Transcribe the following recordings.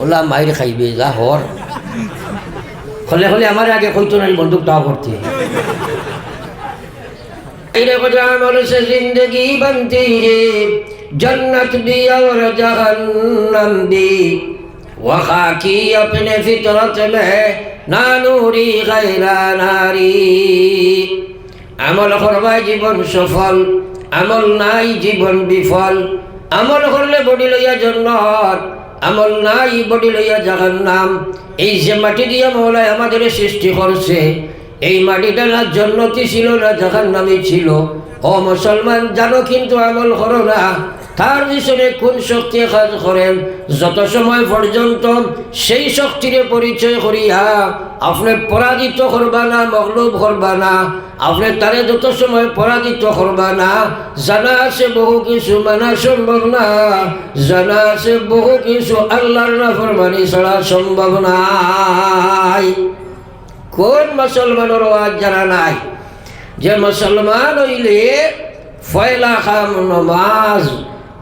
OLA মায়ের খাইবে যা হর হলে হলে আমার আগে কইতো না বন্দুকটাও করতে আমল से जिंदगी बनती है जन्नत भी और जहन्नम भी वखा की अपने फितरत में ना नूरी गैरा नारी আমল করবা জীবন সফল আমল নাই জীবন বিফল আমল করলে বডি লইয়া জান্নাত আমল নাই বডি লইয়া জাহান্নাম এই যে মাটি দিয়ে মওলা আমাদের সৃষ্টি করছে এই মাটিটা না জান্নাতি ছিল না জাহান্নামী ছিল ও মুসলমান জানো কিন্তু আমল করো না তার পিছনে কোন শক্তি কাজ করেন যত সময় পর্যন্ত সেই শক্তির পরিচয় করিয়া আপনি পরাজিত করবা না মগলুব করবা না আপনি তারে যত সময় পরাজিত করবা না জানা আছে বহু কিছু মানা সম্ভব না জানা আছে বহু কিছু আল্লাহর নাফরমানি ছাড়া সম্ভব নাই কোন মুসলমানের আজ জানা নাই যে মুসলমান হইলে ফয়লা খাম নমাজ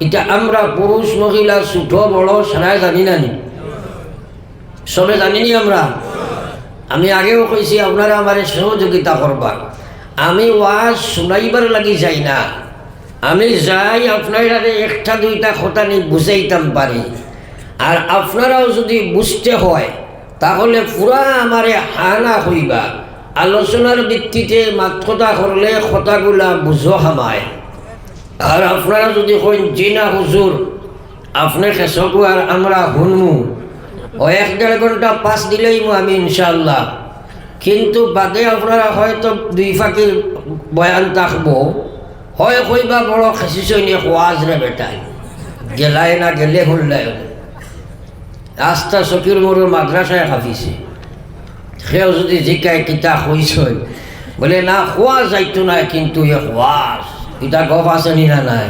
এটা আমরা পুরুষ মহিলা ছোট বড় সারাই জানি না নি সবে জানিনি আমরা আমি আগেও কইছি আপনারা আমার সহযোগিতা করবা আমি ওয়াজ শুনাইবার লাগি যাই না আমি যাই আপনারা একটা দুইটা কথা নিয়ে বুঝাইতাম পারি আর আপনারাও যদি বুঝতে হয় তাহলে পুরা আমারে হানা হইবা আলোচনার ভিত্তিতে মাত্রতা করলে কথাগুলা বুঝো হামায় আর আপনারা যদি কইন জিনা হুজুর আপনি খেসকু আর আমরা শুনমু ও 1-1.5 ঘন্টা পাস দিলেই আমি ইনশাআল্লাহ কিন্তু বাদে আপনারা হয়তো দুই ফাঁকি বয়ান থাকবো হয় কইবা বড় খেসিস নিয়ে ওয়াজ রে বেটাই গেলাই না গেলে শুনলাই আস্থা চকির মোড়ের মাদ্রাসায় খাফিছে সেও যদি জিকায় কিতা হইছ বলে না খোয়া যাইতো না কিন্তু এ ওয়াজ এটা গপ আছে না নাই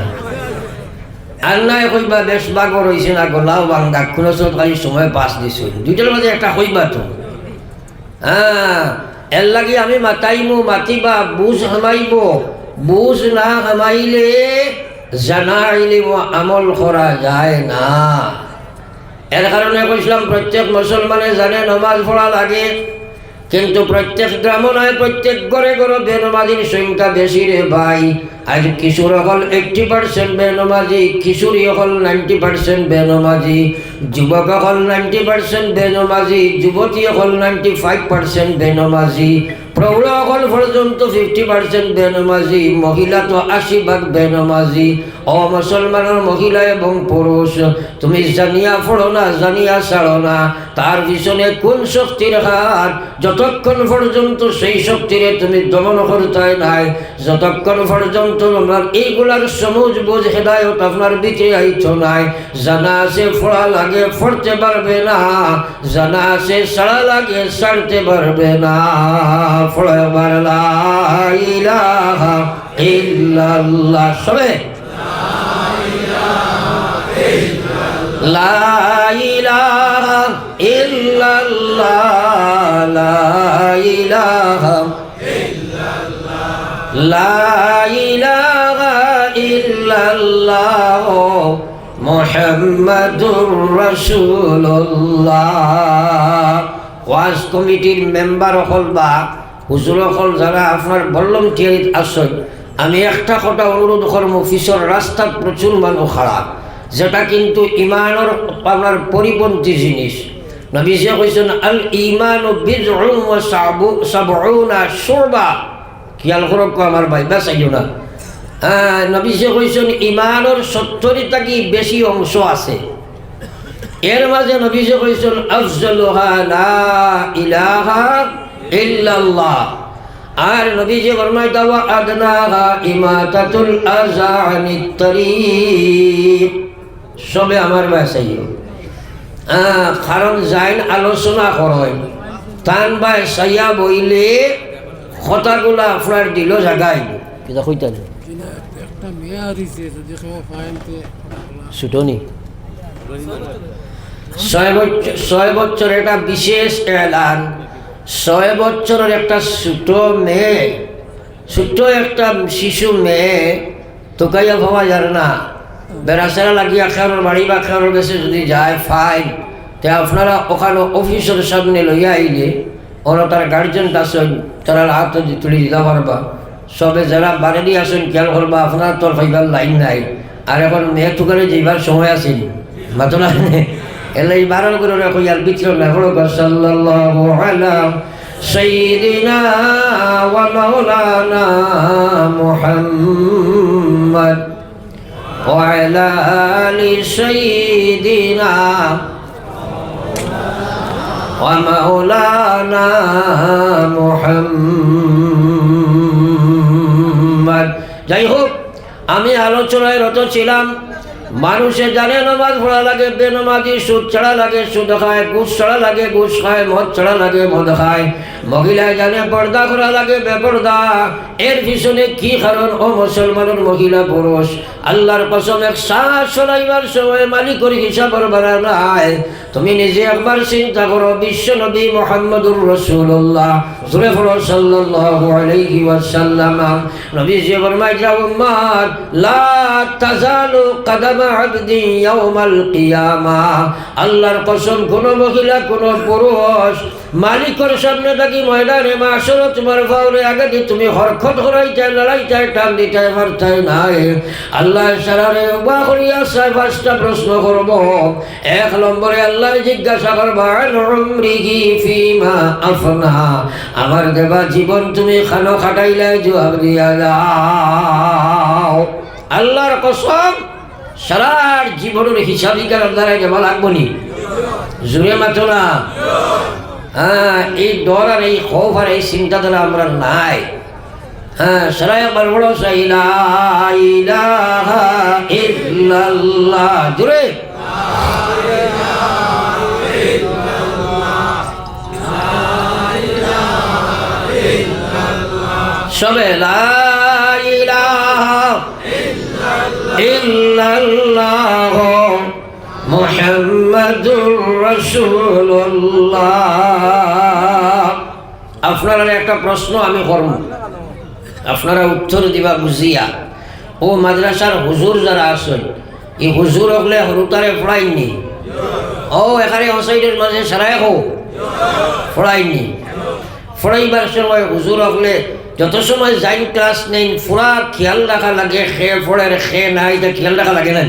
আর নাই কইবা বেশ বাগর হয়েছে না গোলাও বাংলা কোনো খালি সময় পাস দিছ দুইটার মাঝে একটা কইবা তো হ্যাঁ এর লাগি আমি মাতাইমু মাতিবা বুঝ হামাইব বুঝ না হামাইলে জানাইলে আমল করা যায় না এর কারণে কইছিলাম প্রত্যেক মুসলমানে জানে নমাজ পড়া লাগে কিন্তু প্রত্যেক গ্রাম নয় প্রত্যেক ঘরে ঘরে বেনমাজির সংখ্যা বেশি রে ভাই আজ কিশোর হল 80% বেনমাজি কিশোরী হল 90% বেনমাজি যুবক হল 90% বেনমাজি যুবতী হল 95% বেনমাজি প্রৌঢ় হল পর্যন্ত 50% বেনমাজি মহিলা তো 80% বেনমাজি ও মুসলমানের মহিলা এবং পুরুষ তুমি জানিয়া পড়ো না জানিয়া ছাড়ো না তার পিছনে কোন শক্তির হাত যতক্ষণ পর্যন্ত সেই শক্তিরে তুমি দমন করতে নাই যতক্ষণ পর্যন্ত তোমার এইগুলার সমুজ বোঝ হেদায়ত আপনার ভিতরে আইতো নাই জানা আছে পড়া লাগে পড়তে পারবে না জানা আছে ছাড়া লাগে ছাড়তে পারবে না পড়াবার লা ইলাহা ইল্লাল্লাহ সবে লা ইলাহা ইল্লাল্লাহ লা ইলাহা লা ইলাহা ইল্লাল্লাহ মুহাম্মাদুর রাসূলুল্লাহ ওয়াজ কমিটির মেম্বার হল বা হুজুর হল যারা আপনার ভলান্টিয়ার আসেন আমি একটা কথা অনুরোধ করব অফিসের রাস্তা প্রচুর মানুষ খারাপ যেটা কিন্তু ইমানের আপনার পরিপন্থী জিনিস নবীজি কইছেন আল ঈমানু বিদউন ওয়া সাবউনা শুবা খেয়াল করক আমার ভাই বাসাইও না নবীজি কইছেন ইমানের 70টা কি বেশি অংশ আছে এর মাঝে নবীজি কইছেন আফজালুহা লা ইলাহা ইল্লাল্লাহ আর নবীজি ফরমায় দাওয়া আদনাহা ইমাতাতুল আযা আনিত তরিক সবে আমার বাসাইও কারণ যাইন আলোচনা করেন তান বাই সাইয়া বইলে কথাগুলা আপনার দিল জাগাই কিতা কইতান একটা মেয়া হইছে যদি কেউ ফাইনতে ছুটনি 6 বছর এটা বিশেষ এলান 6 বছরের একটা ছোট মেয়ে ছোট একটা শিশু মেয়ে তো কাইয়া ভাবা যার না বেড়াচেরা লাগিয়া খেয়ার বাড়ি বা খেয়ার গেছে যদি যায় ফাইন তে আপনারা ওখানে অফিসের সামনে লইয়া আইলে ওরা তার গার্জেনটা আসেন, তারা হাত তুলে দিতে পারবা। সবে যারা বাড়ি আসেন খেয়াল করবা, আপনার তোর ভাইবার লাইন নাই। আর এখন মেয়ে টুকারে যেবার সময় আছেন মাতো না, এলাই বারণ করে রাখো ইয়ার বিচ্ছিন্ন না হলো। সাল্লাল্লাহু আলা সাইয়্যিদিনা ওয়া মাওলানা মুহাম্মদ ওয়া আলা আলি সাইয়্যিদিনা ওয়া মাওলানা মুহাম্মদ। যাই হোক, আমি আলোচনায় রত ছিলাম। মানুষে জানে নামাজ পড়া লাগে, বেনামাজি সুদ ছাড়া লাগে সুদ খায়, ঘুষ ছাড়া লাগে ঘুষ খায়, মদ ছাড়া লাগে মদ খায়। মহিলায় জানে পর্দা করা লাগে বেপর্দা। এর পিছনে কি কারণ? ও মুসলমানের মহিলা পুরুষ, আল্লাহর কসম এক শ্বাস চলাইবার সময় মালিকের হিসাবের বেড়া নাই। তুমি নিজে একবার চিন্তা করো, বিশ্ব নবী মুহাম্মদুর রাসূলুল্লাহ জোরে পড়ো সাল্লাল্লাহু আলাইহি ওয়াসাল্লাম। নবীজি ফরমাইয়া উম্মত লা তাজালু কদম আবদি ইয়াউমাল কিয়ামাহ। আল্লাহর কসম, কোন মহিলা কোন পুরুষ মালিকের সামনে থাকি ময়দানে মাশর তোমার ফাউরে আগে দিয়ে তুমি হরকত করাইতে লড়াইতে টান দিতে পারতাই নাই। আল্লাহ সারারে উবা করিয়া সাহেব 5টা প্রশ্ন করব। 1 নম্বরে আল্লাহ জিজ্ঞাসা করবা উমরিহি ফিমা আফনা, আমার দেবা জীবন তুমি খানো খাটাইলে জবাব দিয়া দাও। আল্লাহর কসম, সারার জীবনের হিসাবিকার দ্বারা যাওয়া লাগবো নি? জুড়ে মাত্র না। হ্যাঁ, এই ডর আর এই খৌফ আর এই চিন্তাধারা আমরা নাই। হ্যাঁ, সারাই আমার বড় ইলাহা ইল্লাল্লাহ জুড়ে সবে লা ইলাহা ইল্লাল্লাহ মুহাম্মাদুর রাসূলুল্লাহ। আপনারা একটা প্রশ্ন আমি করব, আপনারা উত্তর দিবা বুঝিয়া। ও মাদ্রাসার হুজুর যারা আছেন, এই হুজুর হলে হরুতারে পড়াইনি? ও এখানে অসাইডের মাঝে সারাই হোক পড়াইনি। পড়াইবার সময় হুজুর হলে যত সময় যাইন ক্লাস নেই পুরা খেয়াল রাখা লাগে, খে পড়ে খে নাই, তা খেয়াল রাখা লাগে না।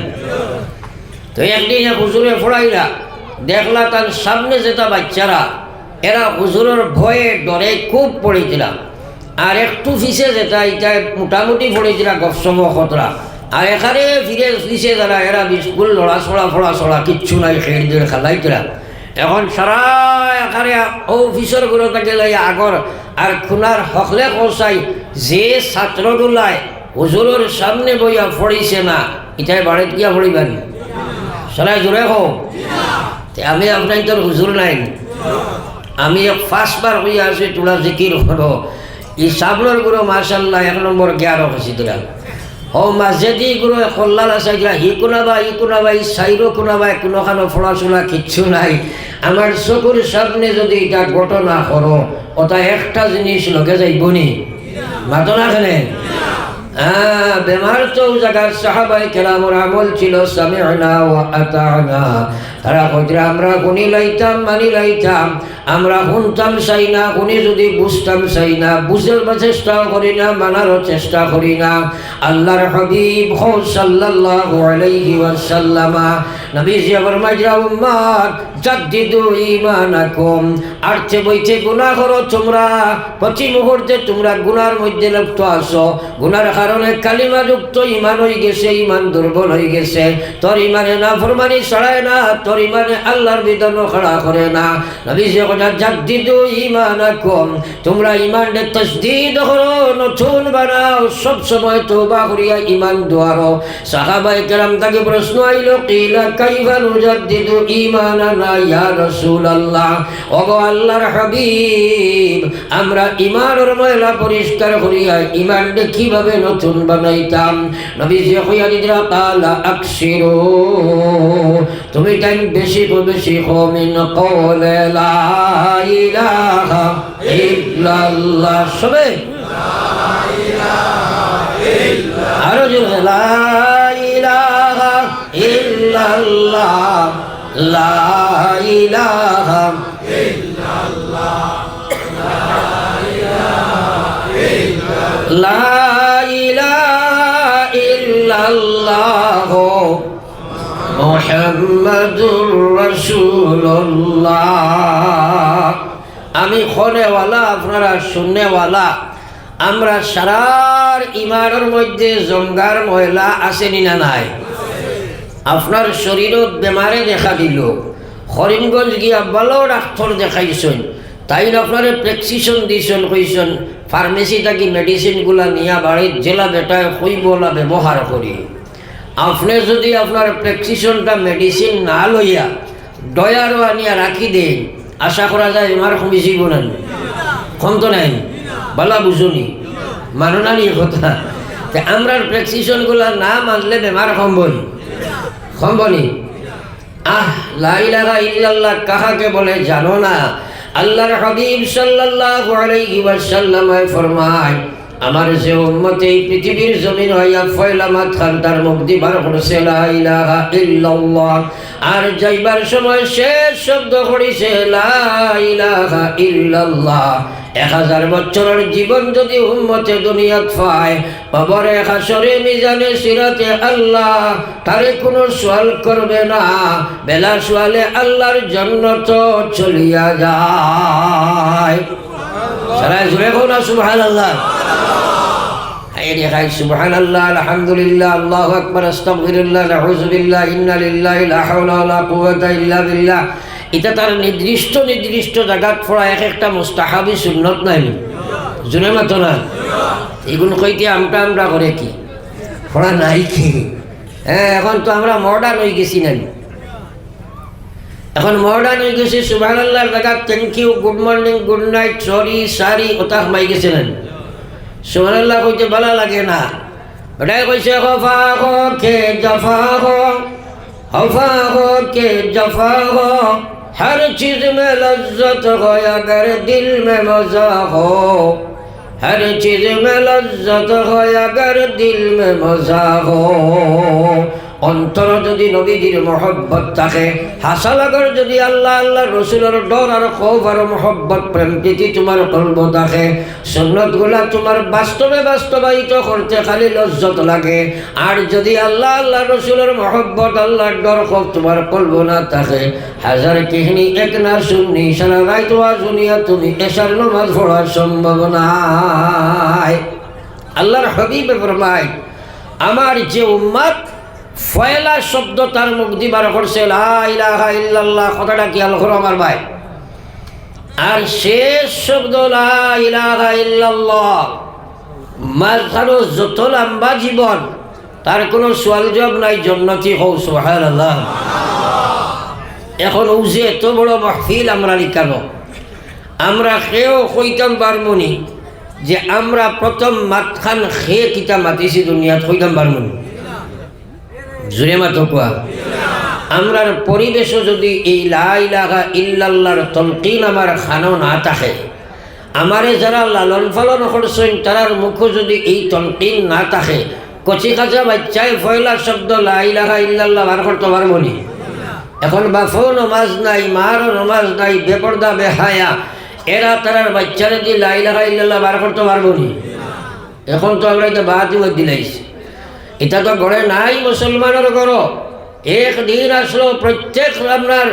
তো একদিন এক হুজুরে পড়াইলা, দেখলা তার সামনে যেটা বাচ্চারা এরা হুজুরের ভয়ে ডরে খুব পড়েছিলাম, আর একটু ফিসে যেটা এটা মোটামুটি পড়েছিলাম গপসম খতরা। আর এখানে ফিরে ফিসে যারা এরা স্কুল লড়াছড়া ফড়াছড়া কিচ্ছু নাই, খেয়ে দিয়ে খেলাইছিলাম। এখন সারা এখানে ও অফিসের গুলো থাকে আগর আর খুনার হকলে কষাই যে ছাত্রগুলায় হুজুরের সামনে বইয়া পড়িছে না, এটাই বাড়িতে গিয়া পড়িবেন সারাই জোরে হোক। আমি আপনার তোর হুজুর নাই, আমি 5 বার হইয়া আছি তোরা জিকির করো। এই সাবলোর গুলো মাশাল্লাহ 1 নম্বর 11 হয়েছি তোরা। ও মাঝেদি গুলো কল্যাণ আছে হি কোনাবা ই কোনাবা ই সাইরো কোনাবা কোনোখানো পড়াশোনা কিচ্ছু নাই। আমার চকুর সামনে যদি এটা ঘটনা করো, ওটা একটা জিনিস লগে যাইবনি মাতো না খেলে। হ্যাঁ, বেমার তো জায়গার সাহাবাই কেরামর আমল ছিল সামি'না ওয়া আতা'না। তারা কইরা আমরা গুনি লাইতাম মানি লাইতাম, আমরা শুনতাম চাই না, শুনি যদি বুঝতাম চাই না, বুঝার চেষ্টাও করি না, মানারও চেষ্টা করি না। আল্লাহর হাবিব সাল্লাল্লাহু আলাইহি ওয়াসাল্লাম নবীজি ফরমাইয়া উম্মত জাদ্দিদু ঈমানাকুম, আরতে বইতে গুনাহ করো তোমরা, প্রতি মুহূর্তে তোমরা গুনার মধ্যে লিপ্ত আছো। গুনার কারণে কালিমা যুক্ত ঈমান হয়ে গেছে, ঈমান দুর্বল হয়ে গেছে। তোর ঈমানে নাফরমানি ছড়ায় না, তোর ঈমানে আল্লাহর বিধান খাড়া করে না। নবীজি কথা জাদ্দিদু ঈমানাকুম, তোমরা ঈমানকে তাজদীদ করো, নতুন বানাও, সব সময় তওবা করিয়া ঈমান দুয়ারো। সাহাবায়ে কেরাম তাকে প্রশ্ন আইলো, কিলা কাইফা নুজাদ্দিদু ঈমানানা ইয়া রাসূলুল্লাহ। ওগো আল্লাহর হাবিব, আমরা ঈমানের ময়লা পরিষ্কার করিয়া ঈমানকে কিভাবে নতুন বানাইতাম? নবীজি কইয়া দিলেন, কালা আকসিরু, তুমি টাইম বেশি বেশি মিন কওলে লা ইলাহা ইল্লাল্লাহ। সবে আরো জোরে লা ইলাহা ইল্লাল্লাহ, লা ইলাহা লা ইলাহা ইল্লাল্লাহ মুহাম্মাদুর রাসূলুল্লাহ। আমি খনেওয়ালা, আপনারা শুননেওয়ালা। আমরা সারার ইমানের মধ্যে জঙ্গার ময়লা আসেনি না নাই? আপনার শরীরত বেমারে দেখা দিল, করিমগঞ্জ গিয়া ভালো ডাক্তার দেখাইছেন, তাই আপনারে প্রেসক্রিপশন দিয়েছেন, কইছেন ফার্মেসি থাকি মেডিসিনগুলা নিয়া বাড়ির জেলা বেটায় কইবলা ব্যবহার করি। আপনি যদি আপনার প্রেসক্রিপশনটা মেডিসিন না লইয়া ডয়ারও আনিয়া রাখি দেন, আশা করা যায় বেমার কমিছি বলেন কম তো নাই। বালা বুঝুনি মানো না নিয়ে কথা। আমরা প্রেসক্রিপশনগুলা না মানলে বেমার কমবনি। লা ইলাহা ইল্লাল্লাহ কাহাকে বলে জানো না? আল্লাহর হাবিব সাল্লাল্লাহু আলাইহি ওয়াসাল্লাম ফরমায়, আমার যে উম্মত এই পৃথিবীর জমিন হইয়া ফয়লা মাতখান তার মুখ দিবার করছে লা ইলাহা ইল্লাল্লাহ, আর যাইবার সময় শেষ শব্দ করিছে লা ইলাহা ইল্লাল্লাহ। 1000 বছরের জীবন যদি উম্মতে দুনিয়াত পায়, কবরে হাসরে মিজানে সিরাতে আল্লাহ তারে কোনো সওয়াল করবে না। বেলা সওয়ালে আল্লাহর জান্নাত চলিয়া যায়। সারা জুড়ে কোন সুবহানাল্লাহ। সুবহানাল্লাহ, আলহামদুলিল্লাহ, আল্লাহু আকবার, আস্তাগফিরুল্লাহ, নাউযু বিল্লাহ, ইন্না লিল্লাহি লা হাওলা ওয়ালা কুওয়াতা ইল্লা বিল্লাহ। এটা তার নির্দিষ্ট নির্দিষ্ট জায়গাত পড়া এক একটা মুস্তাহাবি সুন্নত নাই, জুনে মাত্র না। এগুলো কইতে আমরা করে কি পড়া নাই কি? হ্যাঁ, এখন তো আমরা মডার্ন হয়ে গেছি না, এখন মডার্ন হয়ে গেছি। সুবহানাল্লাহর জায়গা thank you, good morning, good night, sorry, সারি ওটা মাই গেছে না। সুবহানাল্লাহ কইতে ভালো লাগে না। ওটাই কইছে খফা খো কে জফা খো, খফা খো কে জফা খো, हर चीज में लज्जत हो अगर दिल में मजा हो, हर चीज में लज्जत हो अगर दिल में मजा हो। অন্তর যদি নবীজির মহব্বত থাকে, হাসা লাগার যদি আল্লাহ আল্লাহ রসুলের ডর আর খৌফ আর মহব্বত প্রেম প্রীতি তোমার কলব থাকে, সুন্নতগুলা তোমার বাস্তবে বাস্তবায়িত করতে খালি লজ্জত লাগে। আর যদি আল্লাহ আল্লাহ রসুলের মহব্বত আল্লাহর ডর খৌফ তোমার কলব না থাকে, হাজার কিহনি এক না শুননি সারা রাত ওয়াজুনিয়া তুমি এশার নামাজ পড়া সম্ভব নাই। আল্লাহর হাবিব ফরমায়, আমার যে উম্মত ফয়লা শব্দ তার মুখ দিবার করছে লা ইলাহা ইল্লাল্লাহ, কথাটা কি আল করো আমার ভাই, আর শেষ শব্দ লা ইলাহা ইল্লাল্লাহ, মাঝখানে যত লম্বা জীবন তার কোনো সওয়াল জবাব নাই, জান্নাতি হও। সুবহানাল্লাহ। এখন ও যে এত বড় মাহফিল আমরা লিখানো, আমরা খেয়েও কইতাম পারমনি যে আমরা প্রথম মাতখান খেয়ে কিতা মাতিছি দুনিয়াত, কইতাম পারমনি জুড়ে মাতো কোয়া। আমরার পরিবেশও যদি এই লা ইলাহা ইল্লাল্লাহর তলকিন আমার খানো না থাকে, আমারে যারা লালন পালন করছেন তারার মুখও যদি এই তলকিন না থাকে, কচি কাঁচা বাচ্চায় ফয়লা শব্দ লা ইলাহা ইল্লাল্লাহ বার করতে পারবো নি? এখন বাপও নমাজ নাই, মারও নমাজ নাই, বেপর্দা বেহায়া, এরা তারার বাচ্চারা দিয়ে লা ইলাহা ইল্লাল্লাহ বার করতে পারবো নি? এখন তো আমরা এটা বাহাতি দিলাইছি, এটা তো গড়ে নাই মুসলমানের গড়। একদিন আসলো প্রত্যেক আপনার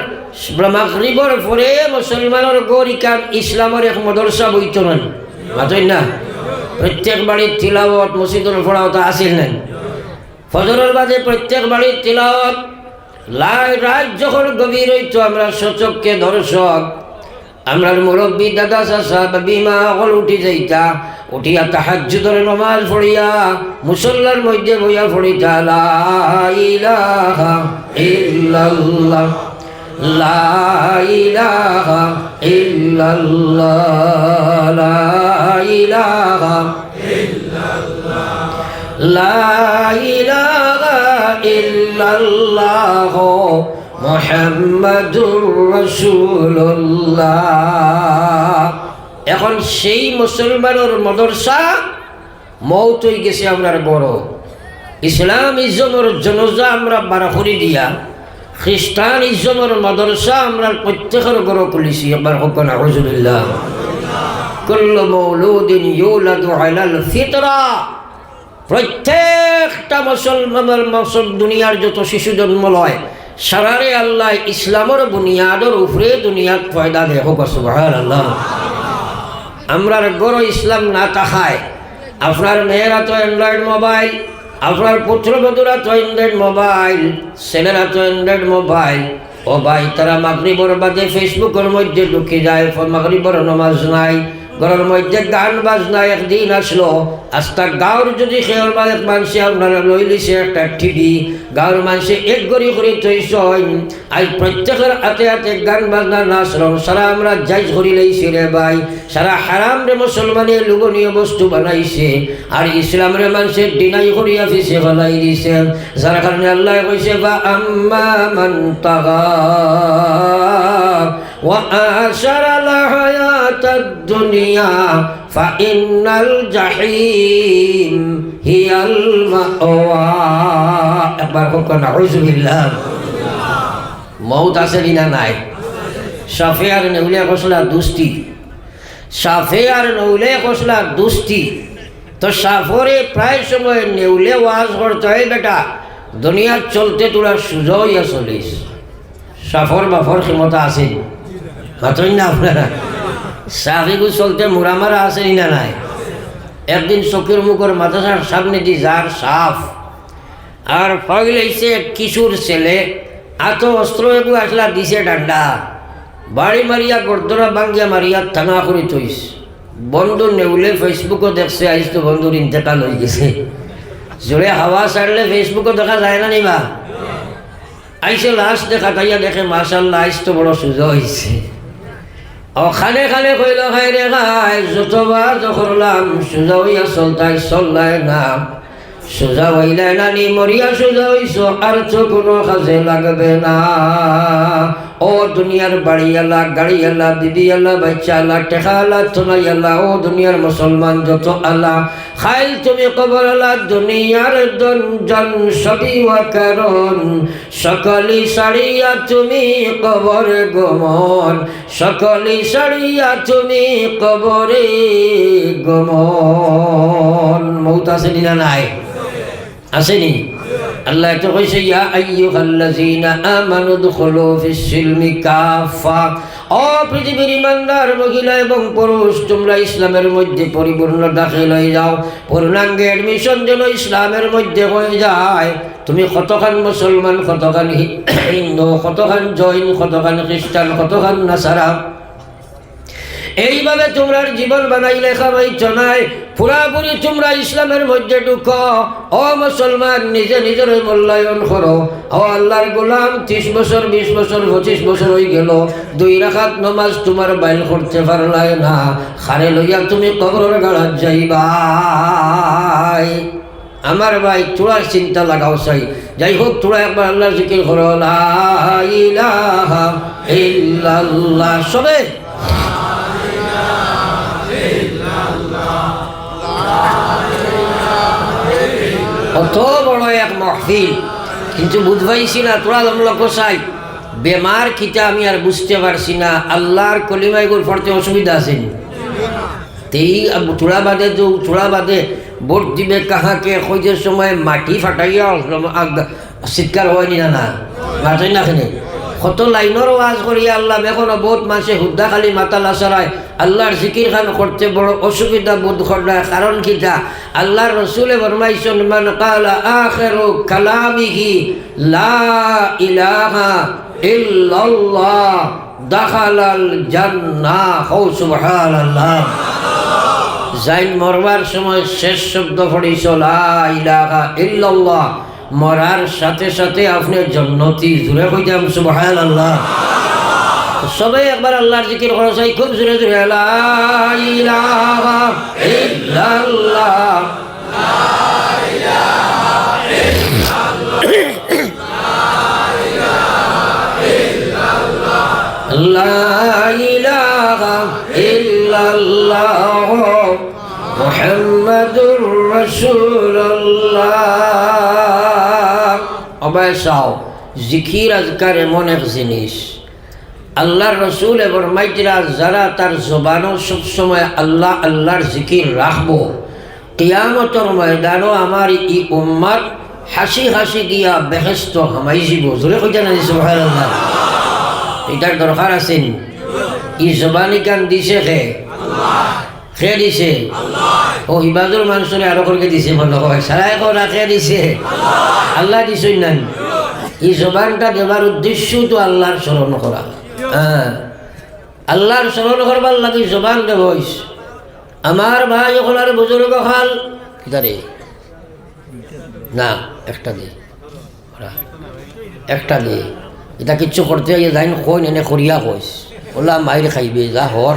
মাগরিবর পরে মুসলমানের গড় ইকান ইসলামের এক মদরসা বইত নেন, মাতই না? প্রত্যেক বাড়ির তিলাওয়াত, মসজিদুল পড়াও তা আসিল নেন। ফজরের বাদে প্রত্যেক বাড়ির তিলাওয়াত, রাত যখন গভীর হইতো আমরা সচককে দর্শক, আমরা মুরব্বী দাদা চাচা বিমা অকল উঠি যাইতা, উঠিয়া তাহাজ্জুদের নামাজ পড়িয়া মুসল্লার মধ্যে বইয়া পড়িতা লা ইলাহা ইল্লাল্লাহ, লা ইলাহা ইল্লাল্লাহ, লা ইলাহা ইল্লাল্লাহ, লা ইলাহা ইল্লাল্লাহ মুহাম্মাদুর রাসূলুল্লাহ। এখন সেই মুসলমানের মদরসা মৌত হয়ে গেছে আপনার বড়। ইসলাম ইজমের জনজা আমরা বার করে দিয়া খ্রিস্টান ইজমের মাদ্রাসা আমরা প্রত্যেকের ঘরে খুলেছি। একবার হোক নাউজুবিল্লাহ। কুল্লু মাউলুদিন ইউলাদু আলাল ফিতরা, প্রত্যেকটা মুসলমানের দুনিয়ার যত শিশু জন্ম লয় সারারে আল্লাহ ইসলামের বুনিয়াদের উপরে দুনিয়াত পয়দা দেয়। হোক সুবহানাল্লাহ। আমরার গড় ইসলাম না তাহায় আপনার মেয়েরা তো অ্যান্ড্রয়েড মোবাইল, আপনার পুত্রবধূরা তো অ্যান্ড্রয়েড মোবাইল, ছেলেরা তো অ্যান্ড্রয়েড মোবাইল। ও ভাই, তারা মাগরিবের বাদে ফেসবুকের মধ্যে ঢুকে যায়, মাগরিবের নামাজ নাই, ঘরের মধ্যে গান বাজনা। একদিন আসলো আস্তা গাঁর যদি খেয়াল এক মানুষে আপনারা লই লিছে একটা টিভি, গাঁর মানুষে এক গড়ি করে তৈছেন। আজ প্রত্যেকের হাতে হাতে গান বাজনা নাচ রং সারা আমরা জাইজ করি লাইছি রে ভাই। সারা হারাম রে মুসলমানের লোভনীয় বস্তু বানাইছে, আর ইসলাম রে মানুষের ডিনাই করিয়া ফিসে বানাই দিছে। যার কারণে আল্লাহ কইছে বা আম্মা মান তাগা ওয়া আশারাল হায়াতাদ দুনিয়া ফাইন্নাল জাহিম হিয়াল মাওয়া। একবার হোক নাউজুবিল্লাহ। মউত আছে না নাই? সাফে আর নেউলে কসলা দুস্তি, সাফে আর নেউলে কসলা দুস্তি। তো সাফরে প্রায় সময় নেউলে ওয়াজ করতে হয়, বেটা দুনিয়ার চলতে তোরা সুযোগ ইয়া চলিস। সাফর বাফর ক্ষমতা আছে মাত্রই না আপনারা? সাফিগু চলতে মুরামারা আছে না নাই? একদিন চকির মুখর মাদ্রাসার সামনে দি যার সাফ আর পাইলাইছে কিশোর ছেলে, আত অস্ত্র এগু আসলা দিছে ডান্ডা, বাড়ি মারিয়া গর্দরা বাঙ্গিয়া মারিয়া থানা করে থইস। বন্ধু নেউলে ফেসবুকও দেখছে, আইস তো বন্ধুর ইন্তেকাল হয়ে গেছে। জোরে হাওয়া ছাড়লে ফেসবুকও দেখা যায় না নিবা? আইসে লাশ দেখা তাইয়া দেখে মাশাল্লাহ আইস তো বড় সুযোগ হয়েছে। ও খানে খানে কইল খাই রে খাই, যতবার করলাম সোজা হইয়া চলতাই চললাই না, সোজা হইলাই না নি মরিয়া সোজা হইছ আর তো কোনো কাজে লাগবে না। ও দুনিয়ার বাড়িয়ালা গাড়িয়ালা বিবিয়ালা বাচ্চালা টেকালা তোনাইয়ালা, ও দুনিয়ার মুসলমান যত আল্লাহ খাইল তুমি কবর আলা দুনিয়ার জন সবই ওয়াকারণ, সকলি সারিয়া তুমি কবর গমন, সকলি সারিয়া তুমি কবরে গমন। মউত আছে না নাই? আসেনি? আল্লাহ তো কইছে ইয়া আইয়ুহাল্লাযীনা আমানু দুখুলু ফিস সিলমি কাফা। ও পৃথিবীর ইমানদার মহিলা এবং পুরুষ, তোমরা ইসলামের মধ্যে পরিপূর্ণ দাখিল হয়ে যাও। পূর্ণাঙ্গে অ্যাডমিশন যেন ইসলামের মধ্যে হয়ে যায়। তুমি কতখান মুসলমান, কতখান হিন্দু, কতখান জৈন, কতখান খ্রিস্টান, কতখান নাসারা, এইভাবে তোমরা জীবন বানাইলে খাবাই চনাই পুরাপুরি তোমরা ইসলামের মধ্যে ঢুকো। ও মুসলমান, নিজে নিজের মূল্যায়ন করো। ও আল্লাহর গোলাম, 30 বছর 20 বছর 25 বছর হয়ে গেল, 2 রাকাত নামাজ তোমার বাইল করতে পারলাই না, খারে লইয়া তুমি কবরের গাড়াত যাইবাই। আমার ভাই তোরা চিন্তা লাগাও চাই। যাই হোক, তোরা একবার আল্লাহর জিকির করো, লা ইলাহা ইল্লাল্লাহ। সবে কত বড় এক মাহফিল, কিন্তু বুঝবাইছি না তোরা লম্লক চাই বেমার খিতা আমি আর বুঝতে পারছি না। আল্লাহর কলিমাইগুর পড়তে অসুবিধা আছে তেই তোরা বাদে তো তোরা বাদে ভোট দিবে কাহাকে কইদের সময় মাটি ফাটাইয়া চিৎকার হয়নি না? না মাতই না খেনে কত লাইনের ওয়াজ করিয়া আল্লাহ এখন বহুত মানুষে হুদ্দা খালি মাতালা চড়ায়। আল্লাহর জিকির খান করতে বড় অসুবিধা বোধ করায়। কারণ কিটা? আল্লাহর রসুলে ফরমাইছেন মান কালা আখিরু কালামিহি লা ইলাহা ইল্লাল্লাহ দাখালাল জান্নাহ। সুবহানাল্লাহ। যাই মরবার সময় শেষ শব্দ পড়িছ লা ইলাহা ইল্লাল্লাহ, মরার সাথে সাথে আপনি জান্নাতি। জুড়ে কইতাম সুবহানাল্লাহ। সবাই একবার আল্লাহর জিকির করো চাই খুব জোরে জোরে, লা ইলাহা ইল্লাল্লাহ, লা ইলাহা ইল্লাল্লাহ, লা ইলাহা ইল্লাল্লাহ মুহাম্মাদুর রাসূলুল্লাহ। অবশ্য জিকির আজকার এমন এক জিনিস, আল্লাহর রসুল ফরমাইতরা যারা তার জবানও সবসময় আল্লাহ আল্লাহর জিকির রাখবো, কিয়ামতর ময়দানও আমার ই উম্মত হাসি হাসি দিয়া বেহেস্ত হামাই যাব। জোরে কইতা না সুবহানাল্লাহ। এটার দরকার আছেন। ই জবানি কান দিছে খে দিছে ও হিবাজুর মানুষরে আরো করে দিছে মনে হয় সারাই করা খে দিছে আল্লাহ দিছই না। এই জবানটা দেবার উদ্দেশ্য তো আল্লাহর স্মরণ করা। হ্যাঁ, আল্লাহর স্মরণ করবার লাগে জবান দেবইস। আমার ভাই ওখানে বুজুর্গ খাল কিতারে না একটা দে একটা দে, এটা কিচ্ছু করতে যাই কই এনে করিয়া কইস ওলা মাইরে খাইবে যা হর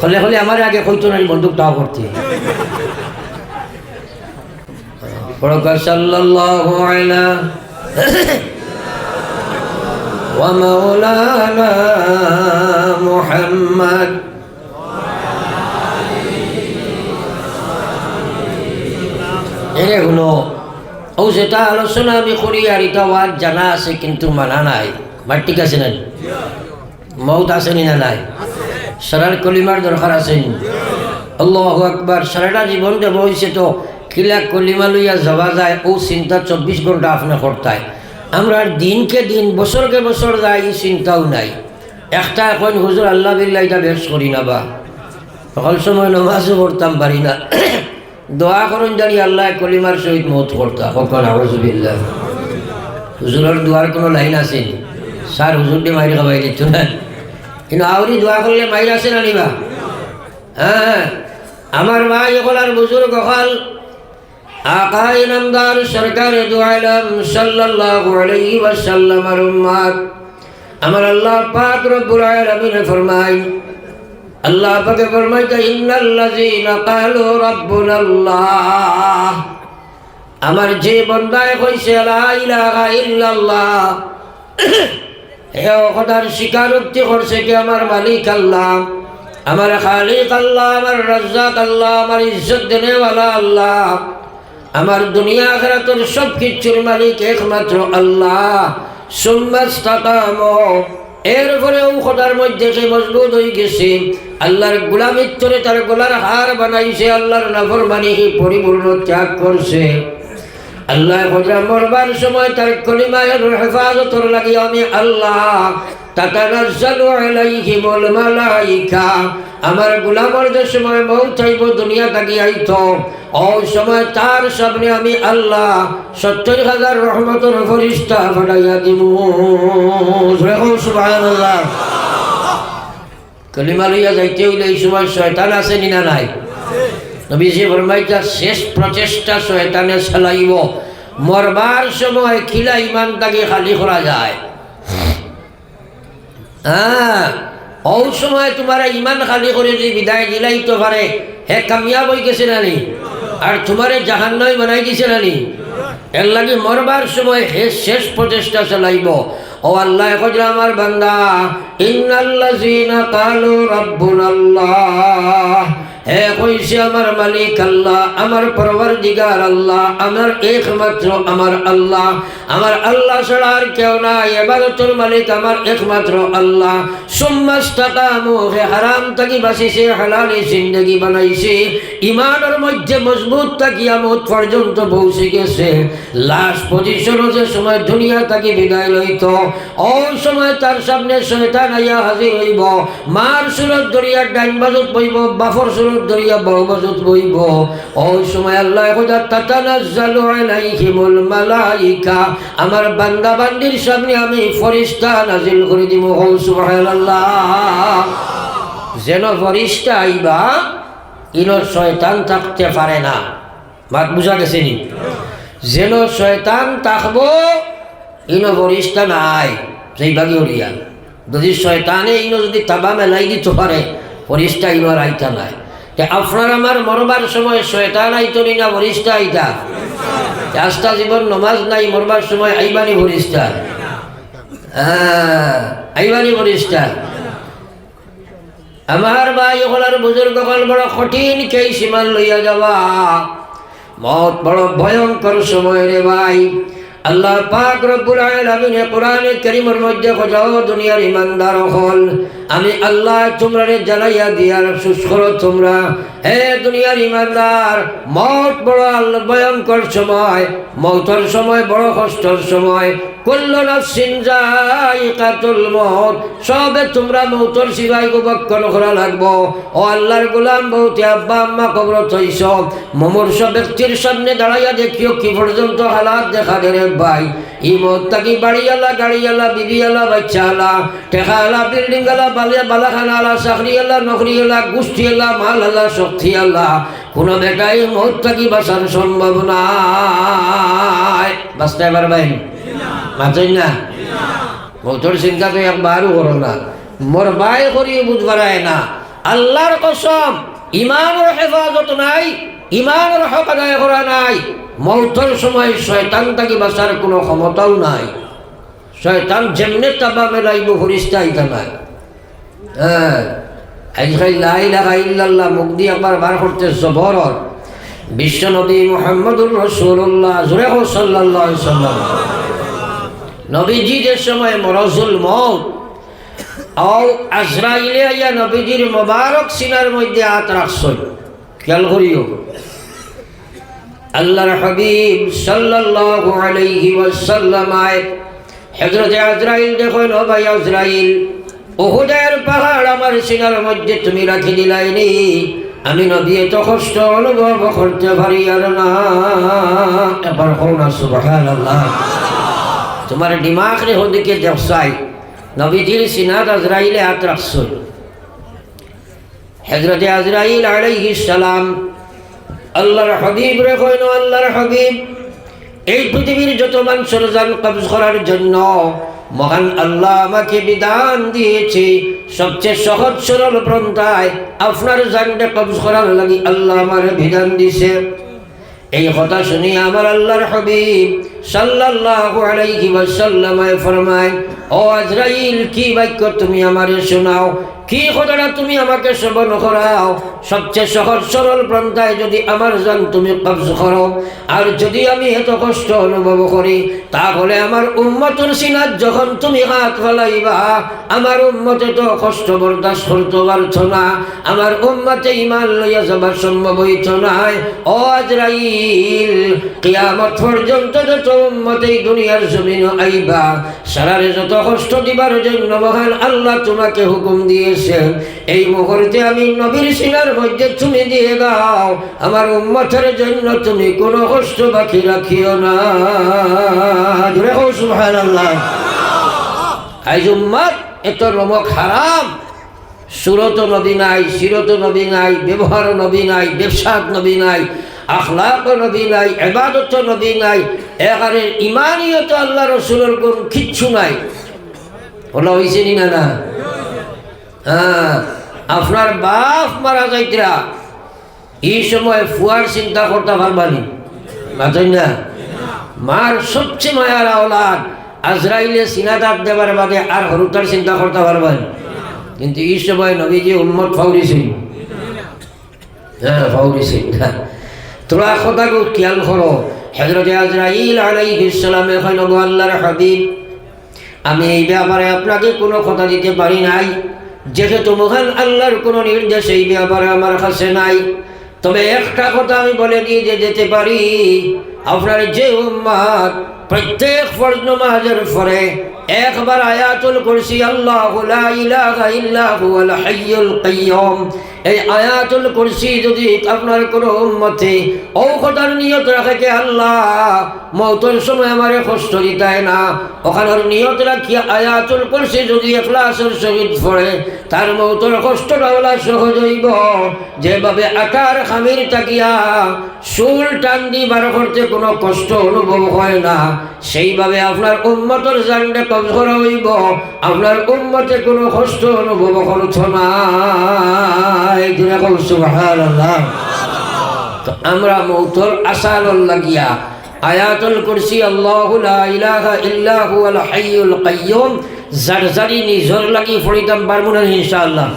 হলে হলে আমার আগে কইতো না বন্দুকটাও করতে। সাল্লাল্লাহু আলা ওয়া মাওলানা মুহাম্মদ। এরে হলো ও যেটা আলোচনা আমি করি আর এটা ওয়াজ জানা আছে কিন্তু মানা নাই। বা ঠিক আছে না? মৌত আসেনি না নাই? সারার কলিমার দরকার আছেন। আল্লাহু আকবার। সারাটা জীবন দেব হয়েছে তো কিলা কলিমা লইয়া যাওয়া যায় ও চিন্তা 24 ঘন্টা আপনি করতায়। আমরা দিনকে দিন বছরকে বছর যায় এই চিন্তাও নাই। একটা এখন হুজুর আল্লাহ বিল্লাহ এটা বেশ করি না বা সকল সময় নমাজও পড়তাম পারি না, দোয়া করুন জানি আল্লাহ কলিমার সহিত মত করতাম কখন আউযুবিল্লাহ। হুজুরের দোয়ার কোনো লাইন আছে? স্যার হুজুর দিয়ে মাইরে খাবাই দিচ্ছ না, কিন্তু আউরি দোয়া করলে মাইর আছে না নিবা? হ্যাঁ, আমার ভাই ওখান বুজুর্গ ওখান আকায়ে নামদার সরকার দু আলম সাল্লাল্লাহু আলাইহি ওয়াসাল্লামের উম্মত। আমার আল্লাহ পাক রব্বুল আলামিন ফরমায়, আল্লাহ পাকে ফরমাইতে ইন্নাল্লাযীনা ক্বালু রাব্বুনাল্লাহ, আমার যে বান্দায় কইছে লা ইলাহা ইল্লাল্লাহ, হে খোদার স্বীকারোক্তি করছে কি আমার মালিক আল্লাহ, আমার খালিক আল্লাহ, আমার রাজ্জাক আল্লাহ, আমার ইজ্জত দেনেওয়ালা আল্লাহ, আমার দুনিয়া আখিরাতের সব কিছুর মালিক একমাত্র আল্লাহ। সুম্মাস্তাকামু, এরপরেও খোদার মধ্যে সে মজবুত হয়ে গেছে, আল্লাহর গোলামির তরে তার গলার হার বানাইছে, আল্লাহর নাফরমানি পরিপূর্ণ ত্যাগ করছে। আল্লাহ খোদা মরবার সময় তার কলিমায়ের হেফাজতর লাগি আমি আল্লাহ তাতানাজ্জালু আলাইহিমুল মালাইকা, আমার গোলামের যে সময় মৌত হইব দুনিয়া থাকি আইতো ওই সময় তার সামনে আমি আল্লাহ 70,000 রহমতের ফেরেশতা পাঠাইয়া দিব। সুবহানাল্লাহ। কলিমা লইয়া যাইতে হইলে এই সময় শয়তান আছে না নাই? নবীজি ফরমাইতা শেষ প্রচেষ্টা শয়তানে চালাইব, মরবার সময় খিলা ইমান তাকে খালি করা যায়। হ্যাঁ, ওই সময় তোমার ইমান খালি করে যদি বিদায় দিলাই তো পারে হে কামিয়াব হয়ে গেছে নানি, আর তোমারে জাহান্নামী বানাই দিছে নানি। এর লাগে মরবার সময় হে শেষ প্রচেষ্টা চালাইব। ও আল্লাহ কইরা আমার বান্দা ইন্নাল্লাযীনা ক্বালু রাব্বুনাল্লাহ, হে কইছে আমার মালিক আল্লাহ, আমার পরওয়ারদিগার আল্লাহ, আমার একমাত্র আমার আল্লাহ, আমার আল্লাহ ছাড়া আর কেউ নাই, ইবাদতের মালিক আমার একমাত্র আল্লাহ। সুম্মাস্তাকামু, হে হারাম থাকি বাঁচিছে, হালালি জিন্দেগি বানাইছে, ইমানের মধ্যে মজবুত থাকিয়া মত পর্যন্ত পৌঁছে গেছে। লাস্ট পজিশনও যে সময় দুনিয়া থাকি বিদায় লইত ওই সময় তার সামনে শয়তান আইয়া হাজির হইব, মার সুরত দরিয়া ডাইন বাজত বইব, বাফর সুরত দরিয়া বাউ বাজত বইব। ওই সময় আল্লাহ খোদা তাতানাজ্জালু আলাইহিমুল মালাইকা, আমার বান্দা বান্দির সামনে আমি ফেরেশতা নাজিল করে দিব। সুবহানাল্লাহ। যেন ফেরেশতা আইবা ইনো শয়তান থাকতে পারে না। বাত বুঝা গেছে নি? যেন শয়তান থাকবো ইনো ফেরেশতা নাই, সেই বাগি হরিয়া যদি শয়তানে ইনো যদি তাবা মেলাই দিতে পারে ফেরেশতা ইনোর আইতা নাই। আপনার আমার মরবার সময় শয়তান আইতো না ফেরেশতা আইতা? আস্তা জীবন নমাজ নাই, মরবার সময় আইবানি ফেরেশতা, আইবানি ফেরেশতা। আমার ভাই ওগুলার বুজুর্গ হল বড় কঠিন কেই সীমান লইয়া যাওয়া, মত বড় ভয়ঙ্কর সময় রে ভাই। আল্লাহ পাক রব্বুল আলামিন কোরআনে কারীমের মধ্যে কয় দুনিয়ার ঈমানদার হল আমি আল্লাহ তোমরারে জানাইয়া দিয়ার আফসোস করো তোমরা হে দুনিয়ার ঈমানদার মওত বড় ভয়ঙ্কর সময় মওতের সময় বড় কষ্টের সময় কুল্লু নাফসিন যায়িকাতুল মওত সবে তোমরা মওতের সিবাই গোবক্ষণ করা লাগবো ও আল্লাহর গোলাম বহুতে আব্বা আম্মা কবরত হইছ মুমূর্ষ ব্যক্তির সামনে দাঁড়াইয়া দেখিও কি পর্যন্ত হালাত দেখা দেরে ভাই ই মত তাকি বাড়িওয়ালা গাড়িওয়ালা বিবিওয়ালা বাচ্চাওয়ালা টেকাওয়ালা বিল্ডিংওয়ালা বালাখানাওয়ালা চাকরিওয়ালা নকরিওয়ালা গোষ্ঠীওয়ালা মালওয়ালা শক্তিওয়ালা কোনো বেটাই মত তাকি বাঁচার সম্ভব নাই বাঁচতে পারবেন মাতই না মৌতর চিন্তা তো একবারও করো না মোর বাই করি বুঝবারায় না আল্লাহর কসম ইমানের হেফাজত নাই ইমানের হক আদায় করা নাই মৌতর সময় শয়তান তাকে বাঁচার কোনো ক্ষমতাও নাই শয়তান যেমনে তাবা মেলাইব ফরিস্তা আইতা নাই হ্যাঁ আজকাল লা ইলাহা ইল্লাল্লাহ মুখ দিয়ে একবার বার করতে জবর বিশ্ব নবী মুহাম্মদুর রাসূলুল্লাহ জুরে সাল্লাল্লাহু আলাইহি সাল্লাম নবীজির সময় মরজুল মউত আও আজরাইলে আইয়া নবীজির মোবারক সিনার মধ্যে হাত রাখছেন খেয়াল করিও আল্লাহর হাবিব সাল্লাল্লাহু আলাইহি ওয়াসাল্লাম হযরত আজরাইল দেখেন ও ভাই আজরাইল উহুদের পাহাড় আমার সিনার মধ্যে তুমি রাখি দিলাইনি আমি নবী এত কষ্ট অনুভব করতে পারি আর না এবার হও না সুবহানাল্লাহ তোমার দিমাগ রে ওদিকে দেখছাই নবীজির সিনাত আজরাইলে হাত রাখছেন হযরত আজরাইল আলাইহিস সালাম আল্লাহর হাবিব রে কইনো আল্লাহর হাবিব এই পৃথিবীর যত মানুষের জান কবজ করার জন্য মহান আল্লাহ আমাকে বিধান দিয়েছে সবচেয়ে সহজ সরল পন্থায় আপনার জানটা কবজ করার লাগি আল্লাহ আমার বিধান দিয়েছে এই কথা শুনি আমার আল্লাহর হাবিব সাল্লাল্লাহু আলাইহি ওয়াসাল্লাম ফরমায় ও আজরাইল কি বাক্য তুমি আমারে শোনাও কি কথাটা তুমি আমাকে শ্রবণ করাও সবচেয়ে সহজ সরল পন্থায় যদি আমার জান তুমি কবজ করো আর যদি আমি এত কষ্ট অনুভব করি তাহলে আমার উম্মতের সিনাত যখন তুমি হাত ফেলাইবা আমার উম্মতে তো কষ্ট বরদাস্ত করতে পারছ না আমার উম্মতে ঈমান লইয়া যাবার সম্ভব হইত না ও আজরাইল কিয়ামত পর্যন্ত যত উম্মতে দুনিয়ার জমিনে আইবা সারারে যত কষ্ট দিবার জন্য মহান আল্লাহ তোমাকে হুকুম দিয়েছে এই মুহূর্তে আমি নবীর সিনার মধ্যে তুমি দিয়ে দাও আমার উম্মতের জন্য তুমি কোনো কষ্ট বাকি রাখিও না জোরে কও সুবহানাল্লাহ আজ উম্মত এত রমক হারাম সুরত নবী নাই সিরত নবী নাই ব্যবহার নবী নাই ব্যবসাত নবী নাই আখলাক নবী নাই ইবাদত নবী নাই একারে ইমানিয়ত আল্লাহ রাসূলের কোন কিচ্ছু নাই বলা হইছে নি না না হ্যাঁ আপনার বাপ মারা যাইতরা এই সময় ফুয়ার চিন্তা করতে পারবানি মাতই না মার সবচেয়ে মায়ার আওলাদ আজরাইলে সিনাদাত দেবার বাদে আর হরুতার চিন্তা করতে পারবেন কিন্তু এই সময় নবীজি উম্মত ফাউরিছেন হ্যাঁ ফাউরিছেন তোরা কথাকে খেয়াল করো হযরত আজরাইল আলাইহিস সালামে কইল গো আল্লাহর হাবিব আমি এই ব্যাপারে আপনাকে কোনো কথা দিতে পারি নাই যেহেতু মহান আল্লাহর কোনো নির্দেশ এই ব্যাপারে আমার কাছে নাই তবে একটা কথা আমি বলে দিয়ে যেতে পারি আপনার যে উম্মত প্রত্যেক ফরজ নামাজের পরে একবার আয়াতুল কুরসি আল্লাহু লা ইলাহা ইল্লা হুয়াল হাইয়ুল কাইয়্যুম এই আয়াতুল কুরসি যদি আপনার কোনো উম্মতে ও কথার নিয়ত রাখে যে আল্লাহ মওতের সময় আমারে কষ্ট দিতায় না ওখানের নিয়ত রাখি আয়াতুল কুরসি যদি ইখলাসের সহিত পড়ে তার মওতের কষ্টটা হলা সহজ হইব যেভাবে আটার খামির তাকিয়া শুল টান দিবার করতে কোনো কষ্ট অনুভব হয় না সেইভাবে আপনার উম্মতের জানটা কবজ করা হইব আপনার উম্মতে কোনো কষ্ট অনুভব করছ না সুবহানাল্লাহ তো আমরা মওতের আসালল লাগিয়া আয়াতুল কুরসি আল্লাহু লা ইলাহা ইল্লা হুয়াল হাইয়ুল কাইয়্যুম জারজারি নিজর লাগি ফরিদাম পারবো না ইনশাআল্লাহ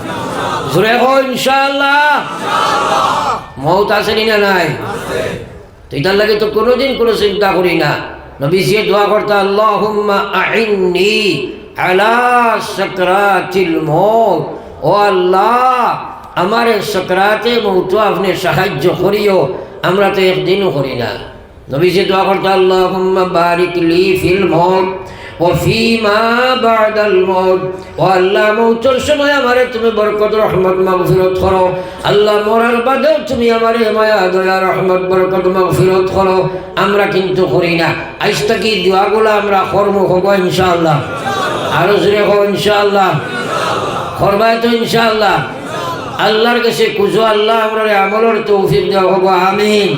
জোরে কও ইনশাআল্লাহ মওত আছে না নাই আছে তো এটার লাগে তো কোনোদিন কোনো চিন্তা করি না নবীজি দোয়া করতা আল্লাহুম্মা আইন্নি আলা সাকরাতিল মউত, ও আল্লাহ আমার সাকরাতে মউত আপনি সাহায্য করিও, আমরা তো একদিনও করি না। নবীজি দোয়া করতা আল্লাহুম্মা বারিক লি ফিল মউত ও ফিমা বাদাল মউত, ও আল্লাহ মউতের সময় আমারে তুমি বরকত রহমত মাগফিরত করো, আল্লাহ মরার বাদেও তুমি আমারে মায়া দয়া রহমত বরকত মাগফিরত করো। আমরা কিন্তু করি না। আজ থেকে দোয়াগুলো আমরা কর্ম হবো ইনশাআল্লাহ। আরো জোরে হো ইনশাআল্লাহ। করবাই তো ইনশাআল্লাহ। আল্লাহর কাছে কুজো আল্লাহ আমরা আমলের তৌফিক দেওয়া হবো, আমিন।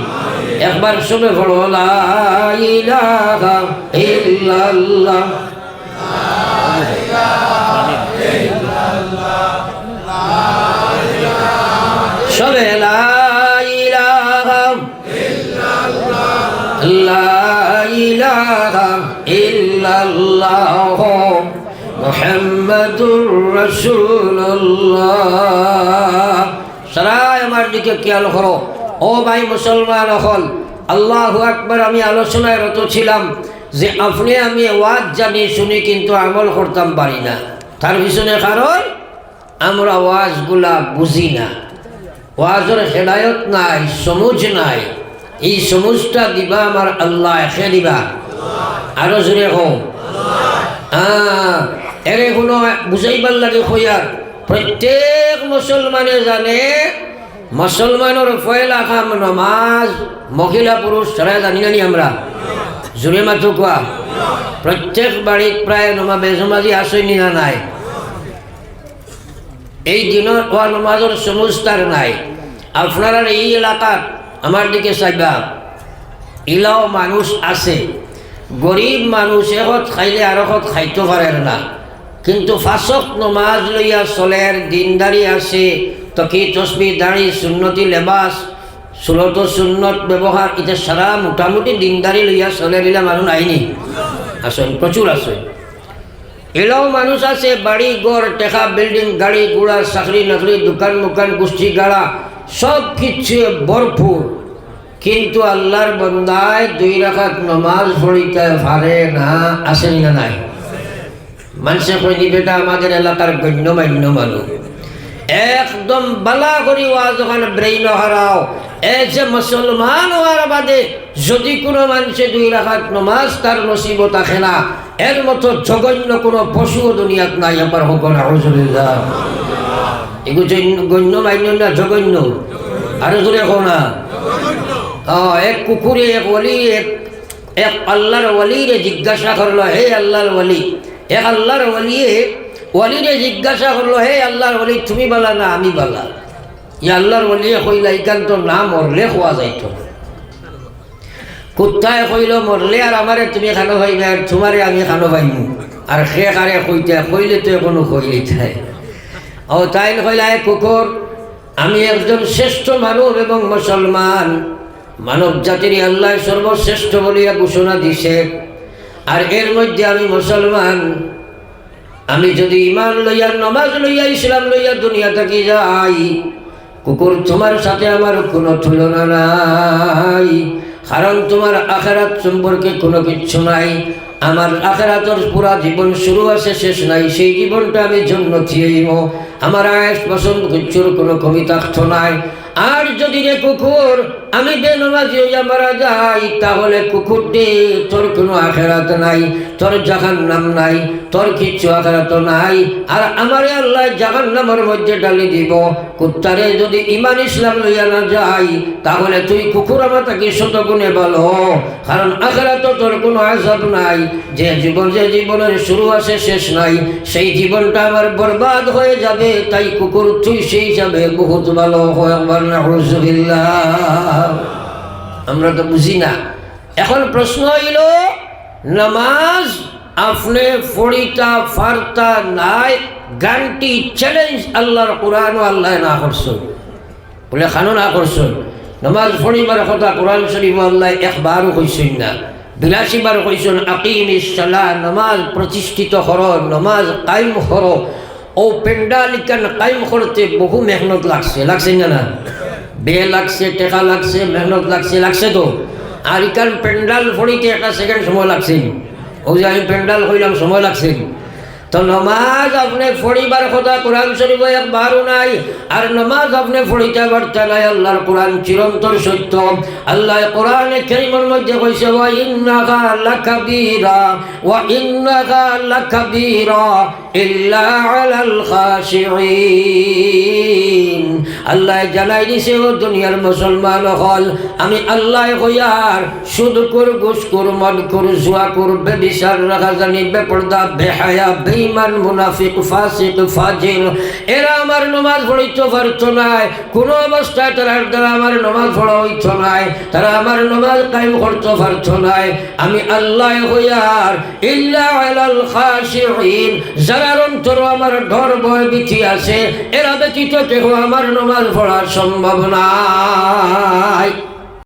একবার সবে পড়ো লা ইলাহা ইল্লাল্লাহ, সবে লা ইলাহা ইল্লাল্লাহ মুহাম্মাদুর রাসূলুল্লাহ। সারাই আমার দিকে খেয়াল করো ও ভাই মুসলমান হল। আল্লাহু আকবার। আমি আলোচনায় রত ছিলাম যে আপনি আমি ওয়াজ জানি শুনি কিন্তু আমল করতাম পারি না। তার পিছনে কারণ আমরা ওয়াজগুলা বুঝি না, ওয়াজের হেদায়ত নাই, সমুজ নাই। এই সমুজটা দিবা আমার আল্লাহ, এসে দিবা। আরো জোরে হোক এরে কোনো বুঝাইবার লাগে হইয়ার। প্রত্যেক মুসলমানে জানে মুসলমানের পয়লা কাম নমাজ, মহিলা পুরুষ সারা জানি জানি আমরা জোরে মাথু কোয়া। প্রত্যেক বাড়িত প্রায় বেজমাজি আসেনি না নাই? এই দিনের ও নমাজের সমস্তার নাই। আপনারা এই এলাকার আমার দিকে চাইবা, ইলাও মানুষ আছে, গরিব মানুষ এখন খাইলে আর এখন খাইতে পারে না, কিন্তু ফাঁসক নমাজ লইয়া চলের দিনদারি আছে, তকি তসবি দাড়ি সুন্নতি লেবাস সুলত সুন্নত ব্যবহার, এটা সারা মোটামুটি দিনদারি লইয়া চলে দিলে মানুষ আইনি আসেন, প্রচুর আছে। এলাও মানুষ আছে বাড়ি গড় টেকা বিল্ডিং গাড়ি ঘোড়া চাকরি নকরি দোকান মোকান গোষ্ঠী গাড়া সব কিছু ভরপুর, কিন্তু আল্লাহর বন্দায় 2 রাকাত নমাজ পড়িতে পারে না। আসেনি না নাই? মানুষে কই বেটা আমাদের এলাকার গণ্যমান্য মানুষ একদম বালা করি ওয়াজ ওখানে ব্রেইন হারাও। এই যে মুসলমান হওয়ার বাদে যদি কোনো মানুষে 2 রাকাত নমাজ তার নসিবত আসে না, এর মতো জঘন্য কোনো পশুও দুনিয়াত নাই। আমার হোক না হুজুরিল্লাহ, এগুলো গণ্যমান্য না জঘন্য? আরো জোরে হোক না। এক কুকুরে এক ওলি এক আল্লাহর ওলিরে জিজ্ঞাসা করলো, হে আল্লাহর ওলি। এক আল্লাহর ওলিরে জিজ্ঞাসা করলো, হে আল্লাহর ওলি তুমি বলা না আমি বলা? ই আল্লাহর ওলিয়ে কইলা ইকান্ত না মরলে খোয়া যাইত। কুত্তায় কইল মরলে আর আমারে তুমি খানো পাইবে আর তোমারে আমি খানো পাইমু, আর সে কারে কইতে কইলে তো কোনো কইলি তাই। ও তাই কইলা এক কুকুর, আমি একজন শ্রেষ্ঠ মানব এবং মুসলমান, মানব জাতির আল্লাহ সর্বশ্রেষ্ঠ বলিয়া ঘোষণা দিছে, আর এর মধ্যে আমি মুসলমান। আমি যদি ইমান লইয়া নমাজ লইয়া ইসলাম লইয়া দুনিয়া থাকি যাই, কুকুর তোমার সাথে আমার কোনো তুলনা নাই, কারণ তোমার আখিরাত সম্পর্কে কোনো কিচ্ছু নাই। আমার আখিরাতের পুরা জীবন শুরু আছে শেষ নাই, সেই জীবনটা আমি জান্নাতি হইব। আমার আয়েশ পছন্দ কিচ্ছুর কোনো কমি থাকতো নাই। আর যদি রে কুকুর আমি বেনমাজি হইয়া মারা যাই, তাহলে কুকুর দে তোর কোনো আখিরাত নাই, তোর জাহান্নাম নাই, তোর কিচ্ছু আখিরাত নাই। আর আমারে আল্লাহ জাহান্নামের মধ্যে ডালি দিব। কুত্তারে যদি ইমান ইসলাম লইয়া না যাই, তাহলে তুই কুকুর আমার তাকে শতগুণে ভালো, কারণ আখিরাত তোর কোনো আযাব নাই। যে জীবনের শুরু আছে শেষ নাই, সেই জীবনটা আমার বরবাদ হয়ে যাবে। তাই কুকুর তুই সেই হিসাবে বহুত ভালো হয়। আমরা তো বুঝি না। এখন প্রশ্ন হইল, নামাজ আপনি ফড়িতা ফারতা নাই, গানটি চ্যালেঞ্জ আল্লাহর কোরআন আল্লাহ না করছেন বলে খানো না করছেন। নামাজ ফড়িবার কথা কোরআন শরীফ আল্লাহ একবারও কইছেন না, 82 বার কইছেন আকিমিস সালাহ, নামাজ প্রতিষ্ঠিত করো, নামাজ কায়েম করো। ও পেন্ডালিকান কায়েম করতে বহু মেহনত লাগছে না? বে লাগছে, টেকা লাগছে, মেহনত লাগছে তো। আর ইকান পেন্ডাল ফড়িতে একটা সেকেন্ড সময় লাগছিল। ও যে আমি পেন্ডাল কইলাম সময় লাগছিল। তো নমাজ আপনি ফড়িবার কথা কোরআন শরীফ একবারও নাই। আর নমাজ আপনি ফড়িতে পারতে নাই। আল্লাহর কোরআন চিরন্তর সত্য। আল্লাহ কোরআনে কারীমের মধ্যে কইছে ওয়া ইন্নাকা লাকাবীরা ওয়া ইন্নাকা লাকাবীরা ইল্লা আলাল খাশিঈন। আল্লাহ জানাই দিছে ও দুনিয়ার মুসলমান হল, আমি আল্লাহ কইয়ার সুদ কর, ঘুষ কর, মদ কর, জুয়া কর, বেবিচার, রাখাজানি, বেপরদা, বেহায়া, বেঈমান, মুনাফিক, ফাসিক, ফাজির, এরা আমার নামাজ পড়িতে পারত নাই। কোন অবস্থায় তারা দ্বারা আমার নামাজ পড়া হইত নাই, তারা আমার নামাজ কায়েম করতে পারত নাই। আমি আল্লাহ হইয়ার ইল্লা আলাল খাশিঈন, যারা অন্তর আমার ডর ভয় ভীতি আছে, এরা ব্যতীত কেউ আমার নামাজ পড়া সম্ভব নাই।